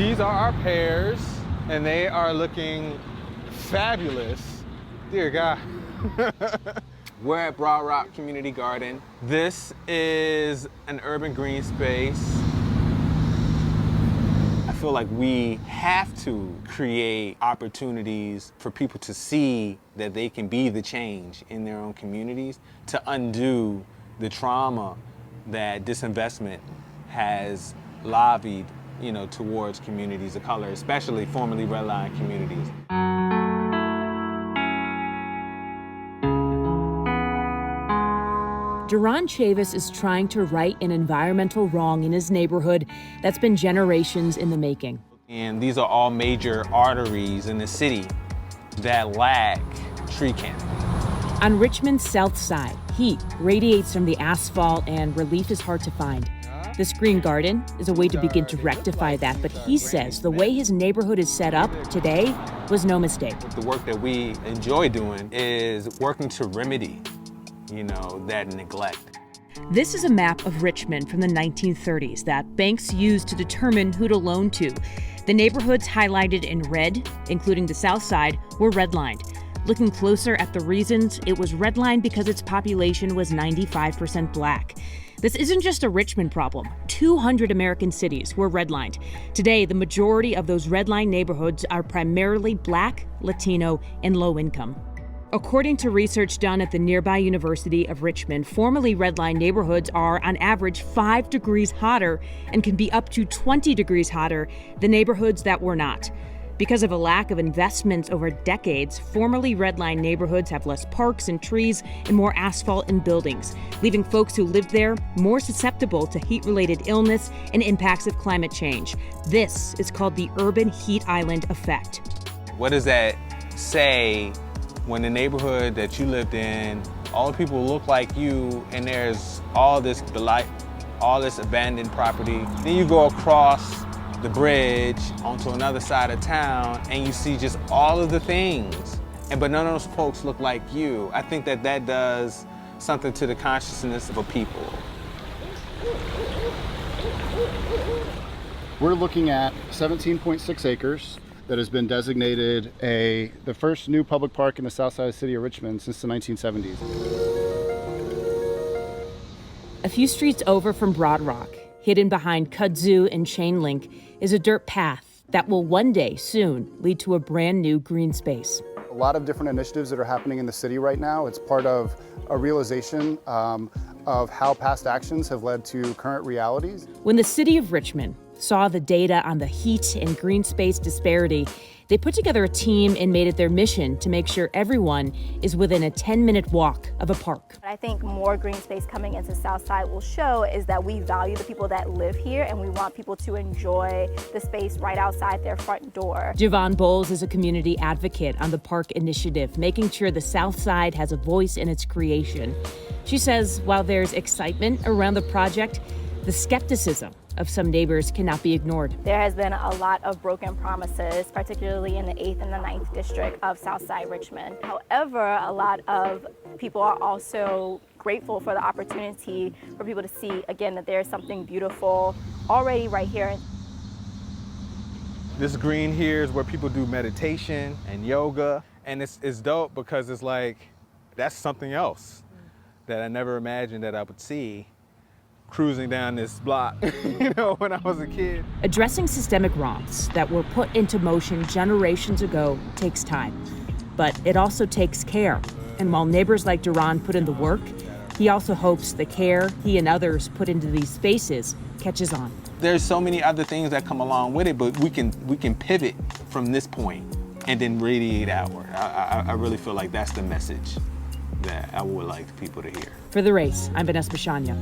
These are our pears, and they are looking fabulous. Dear God. We're at Broad Rock Community Garden. This is an urban green space. I feel like we have to create opportunities for people to see that they can be the change in their own communities, to undo the trauma that disinvestment has lobbied, towards communities of color, especially formerly redlined communities. Duron Chavis is trying to right an environmental wrong in his neighborhood that's been generations in the making. And these are all major arteries in the city that lack tree canopy. On Richmond's south side, heat radiates from the asphalt and relief is hard to find. This green garden is a way to begin to rectify that, but he says the way his neighborhood is set up today was no mistake. The work that we enjoy doing is working to remedy that neglect. This is a map of Richmond from the 1930s that banks used to determine who to loan to. The neighborhoods highlighted in red, including the south side, were redlined. Looking closer at the reasons, it was redlined because its population was 95% black. This isn't just a Richmond problem. 200 American cities were redlined. Today, the majority of those redlined neighborhoods are primarily black, Latino, and low income. According to research done at the nearby University of Richmond, formerly redlined neighborhoods are, on average, 5 degrees hotter and can be up to 20 degrees hotter than neighborhoods that were not. Because of a lack of investments over decades, formerly redlined neighborhoods have less parks and trees and more asphalt and buildings, leaving folks who lived there more susceptible to heat-related illness and impacts of climate change. This is called the urban heat island effect. What does that say when the neighborhood that you lived in, all the people look like you, and there's all this abandoned property? Then you go across the bridge onto another side of town and you see just all of the things, but none of those folks look like you. I think that does something to the consciousness of a people. We're looking at 17.6 acres that has been designated the first new public park in the south side of the city of Richmond since the 1970s. A few streets over from Broad Rock, hidden behind kudzu and chain link, is a dirt path that will one day soon lead to a brand new green space. A lot of different initiatives that are happening in the city right now. It's part of a realization of how past actions have led to current realities. When the city of Richmond saw the data on the heat and green space disparity, they put together a team and made it their mission to make sure everyone is within a 10-minute walk of a park. I think more green space coming into Southside will show is that we value the people that live here and we want people to enjoy the space right outside their front door. Javon Bowles is a community advocate on the park initiative, making sure the South Side has a voice in its creation. She says while there's excitement around the project, the skepticism of some neighbors cannot be ignored. There has been a lot of broken promises, particularly in the 8th and the 9th district of Southside Richmond. However, a lot of people are also grateful for the opportunity for people to see, again, that there is something beautiful already right here. This green here is where people do meditation and yoga, and it's dope because it's like, that's something else that I never imagined that I would see cruising down this block, when I was a kid. Addressing systemic wrongs that were put into motion generations ago takes time, but it also takes care. And while neighbors like Duron put in the work, he also hopes the care he and others put into these spaces catches on. There's so many other things that come along with it, but we can pivot from this point and then radiate outward. I really feel like that's the message that I would like people to hear. For The Race, I'm Vanessa Misciagna.